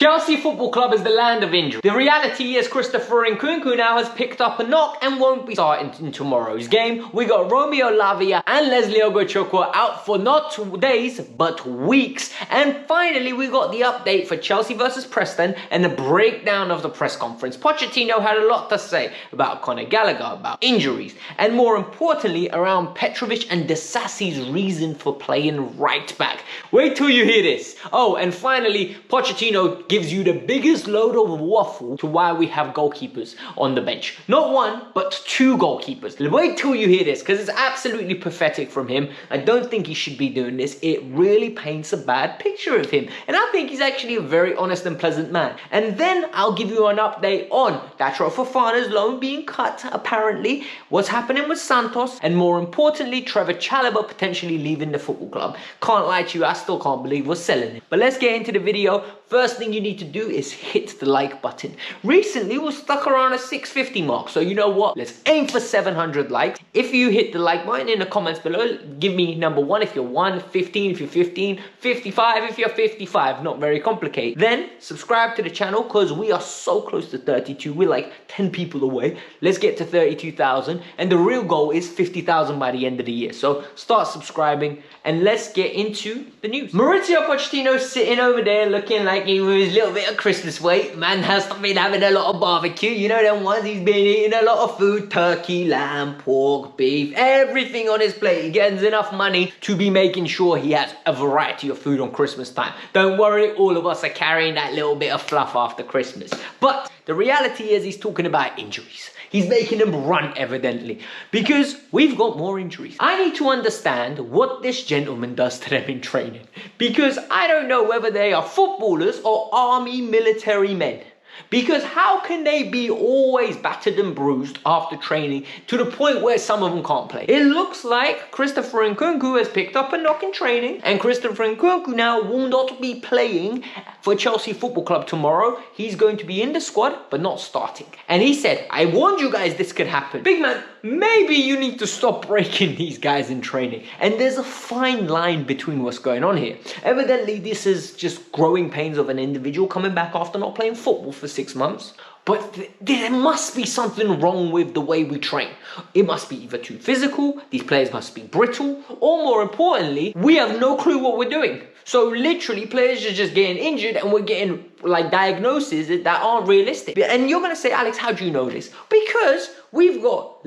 Chelsea Football Club is the land of injury. The reality is Christopher Nkunku now has picked up a knock and won't be starting in tomorrow's game. We got Romeo Lavia and Leslie Ogochukwu out for not days but weeks. And finally we got the update for Chelsea versus Preston and the breakdown of the press conference. Pochettino had a lot to say about Conor Gallagher, about injuries, and more importantly around Petrovic and Desassi's reason for playing right back. Wait till you hear this. Oh, and finally Pochettino gives you the biggest load of waffle to why we have goalkeepers on the bench. Not one, but two goalkeepers. Wait till you hear this, because it's absolutely pathetic from him. I don't think he should be doing this. It really paints a bad picture of him. And I think he's actually a very honest and pleasant man. And then I'll give you an update on Datro Fofana's loan being cut, apparently, what's happening with Santos, and more importantly, Trevor Chalobah potentially leaving the football club. Can't lie to you, I still can't believe we're selling it. But let's get into the video. First thing you need to do is hit the like button. Recently we're stuck around a 650 mark, so you know what, let's aim for 700 likes. If you hit the like button in the comments below, give me number 1 if you're 1, 15 if you're 15, 55 if you're 55, not very complicated. Then subscribe to the channel because we are so close to 32, we're like 10 people away. Let's get to 32,000 and the real goal is 50,000 by the end of the year. So start subscribing and let's get into the news. Mauricio Pochettino sitting over there looking like he was a little bit of Christmas weight. Man has been having a lot of barbecue. You know them ones, he's been eating a lot of food. Turkey, lamb, pork, beef, everything on his plate. He gets enough money to be making sure he has a variety of food on Christmas time. Don't worry, all of us are carrying that little bit of fluff after Christmas. But the reality is he's talking about injuries. He's making them run, evidently, because we've got more injuries. I need to understand what this gentleman does to them in training, because I don't know whether they are footballers or army military men. Because how can they be always battered and bruised after training to the point where some of them can't play? It looks like Christopher Nkunku has picked up a knock in training, and Christopher Nkunku now will not be playing for Chelsea Football Club tomorrow. He's going to be in the squad, but not starting. And he said, I warned you guys this could happen. Big man, maybe you need to stop breaking these guys in training. And there's a fine line between what's going on here. Evidently, this is just growing pains of an individual coming back after not playing football for 6 months. But there must be something wrong with the way we train. It must be either too physical, these players must be brittle, or more importantly, we have no clue what we're doing. So literally players are just getting injured and we're getting like diagnoses that aren't realistic. And you're going to say, Alex, how do you know this? Because we've got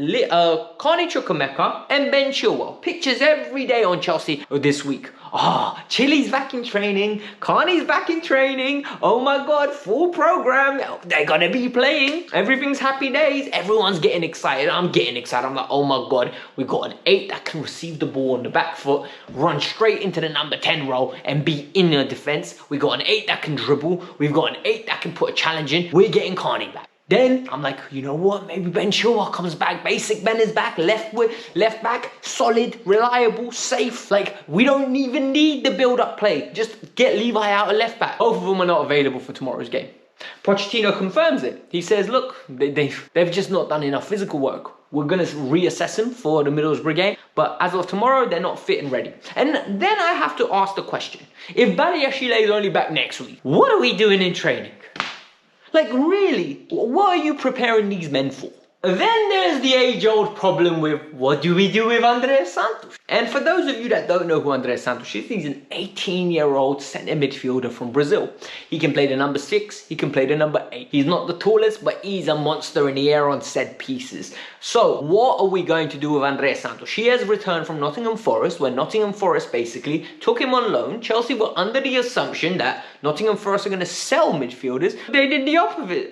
Carney Chukwuemeka and Ben Chilwell. Pictures every day on Chelsea this week. Ah, Chili's back in training. Carney's back in training. Oh my God, full program. They're going to be playing. Everything's happy days. Everyone's getting excited. I'm getting excited. I'm like, oh my God, we got an 8 that can receive the ball on the back foot, run straight into the number 10 role and be in the defense. We got an 8 that can dribble. We've got an 8 that can put a challenge in. We're getting Carney back. Then I'm like, you know what? Maybe Ben Chilwell comes back. Basic Ben is back. Left back, solid, reliable, safe. Like, we don't even need the build-up play. Just get Levi out of left back. Both of them are not available for tomorrow's game. Pochettino confirms it. He says, look, they've just not done enough physical work. We're going to reassess them for the Middlesbrough game. But as of tomorrow, they're not fit and ready. And then I have to ask the question. If Badiashile is only back next week, what are we doing in training? Like, really, what are you preparing these men for? Then there's the age-old problem with what do we do with Andreas Santos? And for those of you that don't know who Andreas Santos is, he's an 18-year-old centre midfielder from Brazil. He can play the number 6, he can play the number 8. He's not the tallest, but he's a monster in the air on set pieces. So, what are we going to do with Andreas Santos? He has returned from Nottingham Forest, where Nottingham Forest basically took him on loan. Chelsea were under the assumption that Nottingham Forest are going to sell midfielders. They did the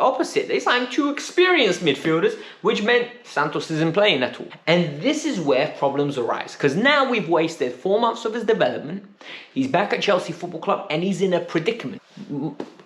opposite. They signed 2 experienced midfielders, which meant Santos isn't playing at all. And this is where problems arise, because now we've wasted 4 months of his development. He's back at Chelsea Football Club and he's in a predicament.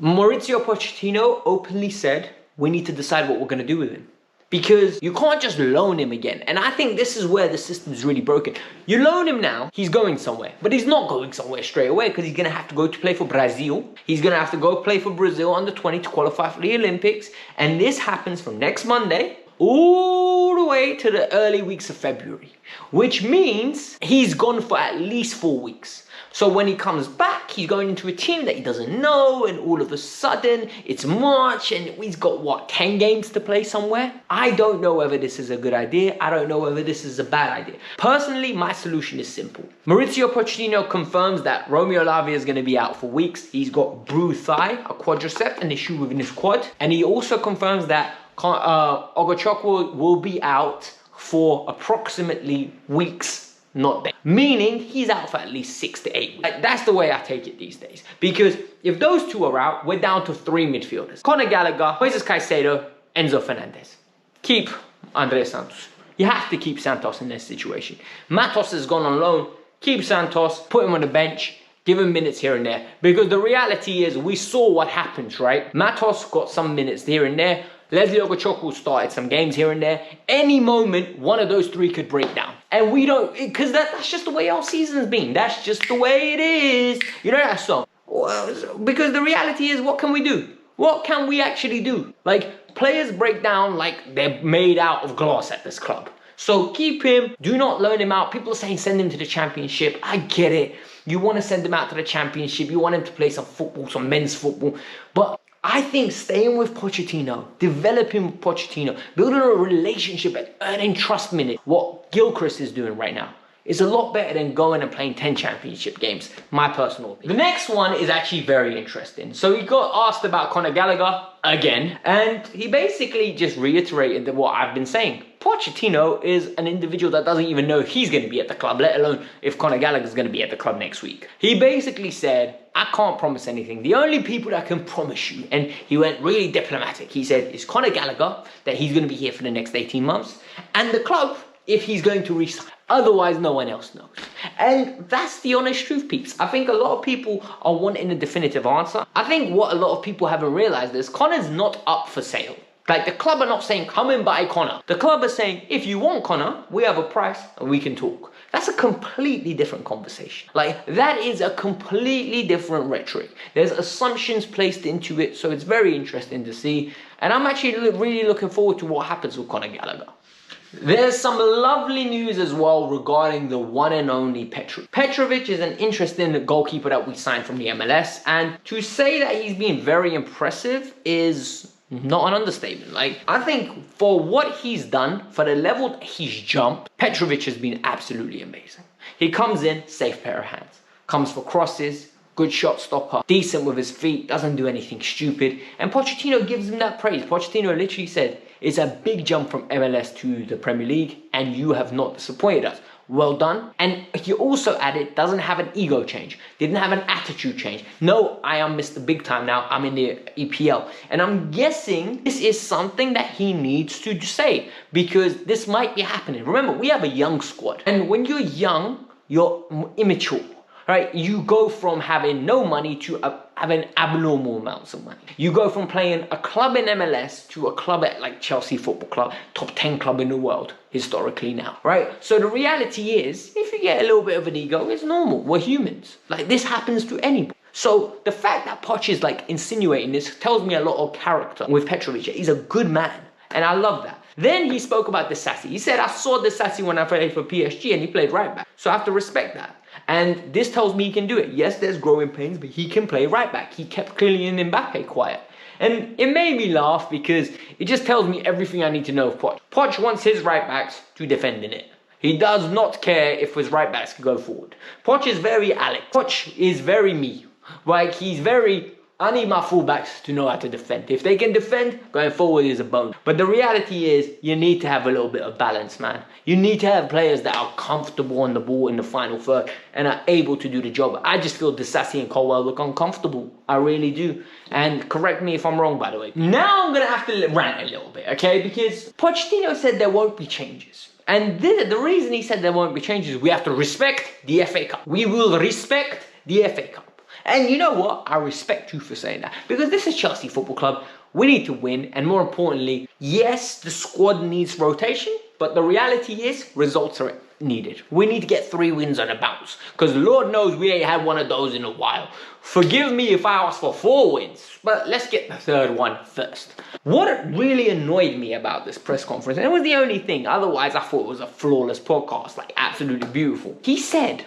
Mauricio Pochettino openly said, we need to decide what we're going to do with him. Because you can't just loan him again. And I think this is where the system is really broken. You loan him now, he's going somewhere. But he's not going somewhere straight away because he's going to have to go to play for Brazil. He's going to have to go play for Brazil under 20 to qualify for the Olympics. And this happens from next Monday all the way to the early weeks of February. Which means he's gone for at least 4 weeks. So when he comes back, he's going into a team that he doesn't know, and all of a sudden it's March and he's got what, 10 games to play somewhere? I don't know whether this is a good idea. I don't know whether this is a bad idea. Personally, my solution is simple. Mauricio Pochettino confirms that Romeo Lavia is going to be out for weeks. He's got bruised thigh, a quadricep, an issue within his quad. And he also confirms that Ogochukwu will be out for approximately weeks, not days. Meaning he's out for at least 6 to 8 weeks. Like, that's the way I take it these days. Because if those two are out, we're down to 3 midfielders. Conor Gallagher, Jesus Caicedo, Enzo Fernandez. Keep Andreas Santos. You have to keep Santos in this situation. Matos has gone on loan. Keep Santos, put him on the bench, give him minutes here and there. Because the reality is, we saw what happens, right? Matos got some minutes here and there. Leslie Ogochukwu started some games here and there. Any moment, one of those three could break down. And we don't, because that's just the way our season's been. That's just the way it is. You know that song? Well, because the reality is, what can we do? What can we actually do? Like, players break down like they're made out of glass at this club. So keep him. Do not loan him out. People are saying send him to the championship. I get it. You want to send him out to the championship. You want him to play some football, some men's football. But I think staying with Pochettino, developing with Pochettino, building a relationship and earning trust minutes, what Gilchrist is doing right now, is a lot better than going and playing 10 championship games, my personal opinion. The next one is actually very interesting. So he got asked about Conor Gallagher again, and he basically just reiterated what I've been saying. Pochettino is an individual that doesn't even know if he's going to be at the club, let alone if Conor Gallagher is going to be at the club next week. He basically said, I can't promise anything. The only people that can promise you, and he went really diplomatic, he said, it's Conor Gallagher, that he's going to be here for the next 18 months, and the club, if he's going to resign. Otherwise, no one else knows. And that's the honest truth, peeps. I think a lot of people are wanting a definitive answer. I think what a lot of people haven't realized is Conor's not up for sale. Like, the club are not saying, come and buy Conor. The club are saying, if you want Conor, we have a price and we can talk. That's a completely different conversation. Like, that is a completely different rhetoric. There's assumptions placed into it, so it's very interesting to see. And I'm actually really looking forward to what happens with Conor Gallagher. There's some lovely news as well regarding the one and only Petr. Petrovic is an interesting goalkeeper that we signed from the MLS, and to say that he's been very impressive is not an understatement. Like, I think for what he's done, for the level that he's jumped, Petrovic has been absolutely amazing. He comes in, safe pair of hands, comes for crosses, good shot stopper, decent with his feet, doesn't do anything stupid, and Pochettino gives him that praise. Pochettino literally said, it's a big jump from MLS to the Premier League, and you have not disappointed us. Well done. And he also added, doesn't have an ego change, didn't have an attitude change. No, I am Mr. Big Time now, I'm in the EPL. And I'm guessing this is something that he needs to say, because this might be happening. Remember, we have a young squad, and when you're young, you're immature. Right, you go from having no money to having abnormal amounts of money. You go from playing a club in MLS to a club at like Chelsea Football Club, top 10 club in the world, historically now, right? So the reality is, if you get a little bit of an ego, it's normal. We're humans. Like, this happens to anybody. So the fact that Poch is like insinuating this tells me a lot of character with Petrovic. He's a good man, and I love that. Then he spoke about Disasi. He said, I saw Disasi when I played for PSG, and he played right back. So I have to respect that. And this tells me he can do it. Yes, there's growing pains, but he can play right back. He kept Kylian Mbappe quiet. And it made me laugh because it just tells me everything I need to know of Poch. Poch wants his right backs to defend in it. He does not care if his right backs can go forward. Poch is very Alex. Poch is very me. Like, he's very, I need my fullbacks to know how to defend. If they can defend, going forward is a bonus. But the reality is, you need to have a little bit of balance, man. You need to have players that are comfortable on the ball in the final third and are able to do the job. I just feel Disasi and Colwell look uncomfortable. I really do. And correct me if I'm wrong, by the way. Now I'm going to have to rant a little bit, okay? Because Pochettino said there won't be changes. And the reason he said there won't be changes, we have to respect the FA Cup. We will respect the FA Cup. And you know what? I respect you for saying that. Because this is Chelsea Football Club. We need to win. And more importantly, yes, the squad needs rotation. But the reality is, results are needed. We need to get 3 wins on a bounce. Because Lord knows we ain't had one of those in a while. Forgive me if I ask for 4 wins. But let's get the 3rd one first. What really annoyed me about this press conference, and it was the only thing, otherwise I thought it was a flawless podcast, like absolutely beautiful. He said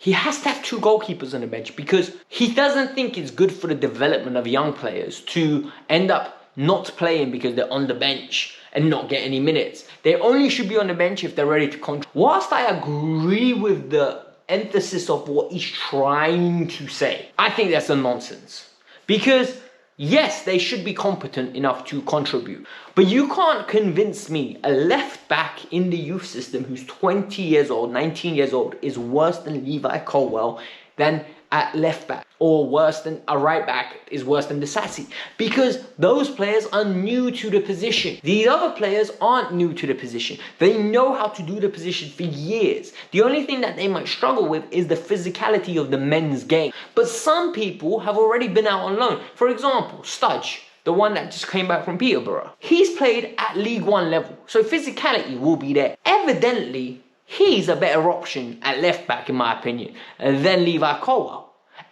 he has to have two goalkeepers on the bench because he doesn't think it's good for the development of young players to end up not playing because they're on the bench and not get any minutes. They only should be on the bench if they're ready to contribute. Whilst I agree with the emphasis of what he's trying to say, I think that's a nonsense. Because yes, they should be competent enough to contribute. But you can't convince me a left back in the youth system who's 20 years old, 19 years old, is worse than Levi Colwill than at left back, or worse than a right back is worse than Disasi, because those players are new to the position. These other players aren't new to the position. They know how to do the position for years. The only thing that they might struggle with is the physicality of the men's game. But some people have already been out on loan. For example, Studge, the one that just came back from Peterborough. He's played at League One level, so physicality will be there. Evidently, he's a better option at left back, in my opinion, than Levi Colwill.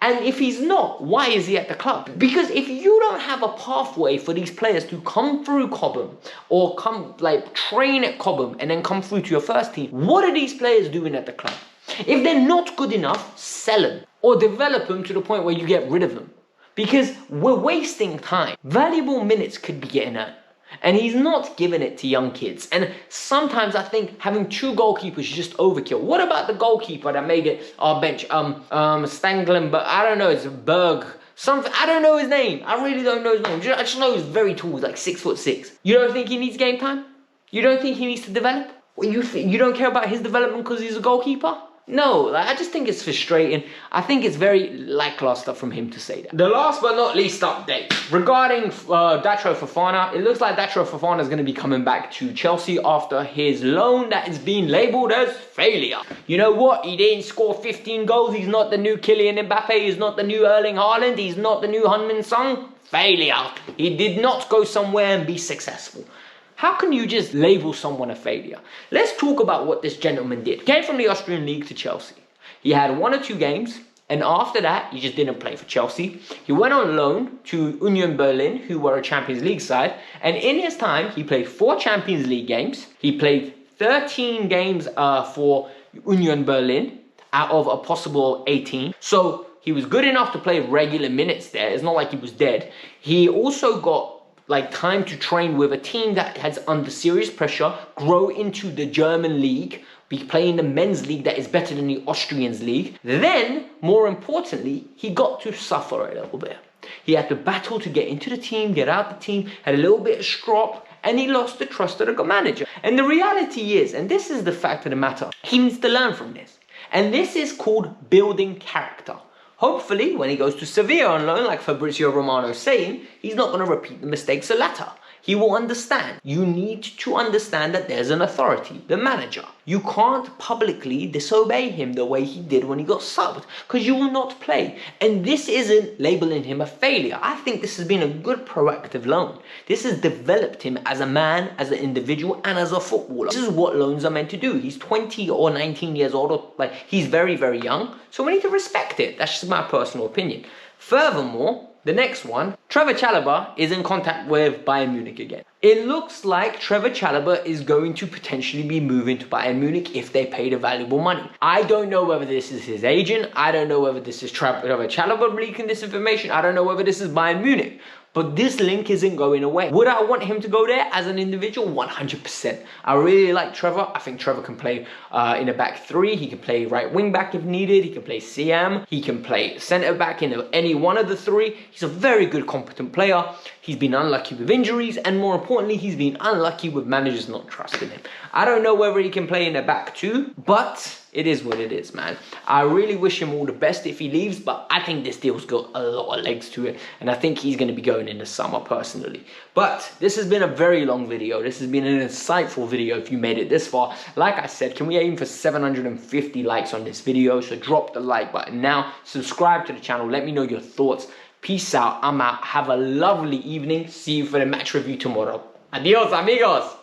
And if he's not, why is he at the club? Because if you don't have a pathway for these players to come through Cobham or train at Cobham and then come through to your first team, what are these players doing at the club? If they're not good enough, sell them or develop them to the point where you get rid of them. Because we're wasting time. Valuable minutes could be getting earned. And he's not giving it to young kids. And sometimes I think having two goalkeepers is just overkill. What about the goalkeeper that made it our bench? Stanglen, but I don't know, it's Berg. Something, I don't know his name. I really don't know his name. I just know he's very tall, he's like 6'6". You don't think he needs game time? You don't think he needs to develop? You don't care about his development because he's a goalkeeper? No, I just think it's frustrating. I think it's very lackluster from him to say that. The last but not least update regarding Datro Fofana. It looks like Datro Fofana is going to be coming back to Chelsea after his loan that is being labelled as failure. You know what? He didn't score 15 goals. He's not the new Kylian Mbappe. He's not the new Erling Haaland. He's not the new Heung-min Son. Failure. He did not go somewhere and be successful. How can you just label someone a failure? Let's talk about what this gentleman did. He came from the Austrian League to Chelsea. He had 1 or 2 games, and after that, he just didn't play for Chelsea. He went on loan to Union Berlin, who were a Champions League side, and in his time, he played 4 Champions League games. He played 13 games for Union Berlin out of a possible 18. So he was good enough to play regular minutes there. It's not like he was dead. He also got time to train with a team that has under serious pressure, grow into the German league, be playing the men's league that is better than the Austrians league. Then, more importantly, he got to suffer a little bit. He had to battle to get into the team, get out the team, had a little bit of strop, and he lost the trust of the manager. And the reality is, and this is the fact of the matter, he needs to learn from this. And this is called building character. Hopefully, when he goes to Sevilla on loan, like Fabrizio Romano is saying, he's not going to repeat the mistakes of latter. He will understand. You need to understand that there's an authority, the manager. You can't publicly disobey him the way he did when he got subbed, because you will not play. And this isn't labeling him a failure. I think this has been a good proactive loan. This has developed him as a man, as an individual, and as a footballer. This is what loans are meant to do. He's 20 or 19 years old, or he's very, very young. So we need to respect it. That's just my personal opinion. Furthermore, the next one, Trevor Chalobah is in contact with Bayern Munich again. It looks like Trevor Chalobah is going to potentially be moving to Bayern Munich if they pay the valuable money. I don't know whether this is his agent. I don't know whether this is Trevor Chalobah leaking this information. I don't know whether this is Bayern Munich. But this link isn't going away. Would I want him to go there as an individual? 100%. I really like Trevor. I think Trevor can play in a back 3. He can play right wing back if needed. He can play CM. He can play centre back in any one of the 3. He's a very good, competent player. He's been unlucky with injuries, and more importantly, he's been unlucky with managers not trusting him. I don't know whether he can play in a back 2, but it is what it is, man. I really wish him all the best if he leaves, but I think this deal's got a lot of legs to it, and I think he's going to be going in the summer personally. But this has been a very long video. This has been an insightful video if you made it this far. Like I said, can we aim for 750 likes on this video? So drop the like button now. Subscribe to the channel. Let me know your thoughts. Peace out. I'm out. Have a lovely evening. See you for the match review tomorrow. Adios, amigos.